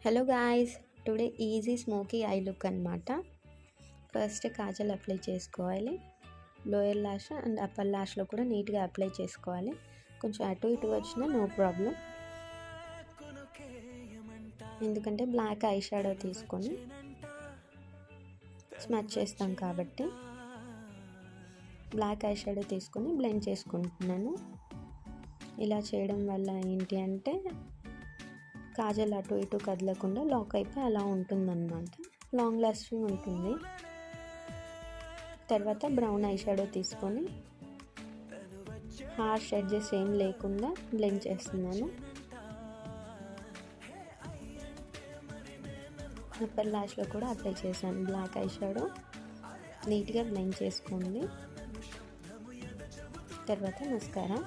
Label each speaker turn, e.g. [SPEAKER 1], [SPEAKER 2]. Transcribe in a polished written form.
[SPEAKER 1] Hello guys, today easy smoky I look అనమాట. First Kajal apply చేసుకోవాలి. Lower lash and upper లాష్లో కూడా నీట్గా apply చేసుకోవాలి. కొంచెం అటు ఇటు వచ్చినా నో ప్రాబ్లం, ఎందుకంటే బ్లాక్ ఐ షాడో తీసుకొని స్మచ్ చేస్తాం కాబట్టి బ్లాక్ ఐ షాడో తీసుకొని బ్లెండ్ చేసుకుంటున్నాను. ఇలా చేయడం వల్ల ఏంటి అంటే కాజల్ అటు ఇటు కదలకుండా లాక్ అయిపోయి అలా ఉంటుందన్నమాట. లాంగ్ లాస్టింగ్ ఉంటుంది. తర్వాత బ్రౌన్ ఐ షాడో తీసుకొని హార్ష్ ఎడ్జెస్ ఏం లేకుండా బ్లెండ్ చేస్తున్నాను. అప్పర్ లాష్లో కూడా అప్లై చేశాను బ్లాక్ ఐ షాడో. నీట్గా బ్లెండ్ చేసుకోండి. తర్వాత మస్కారా.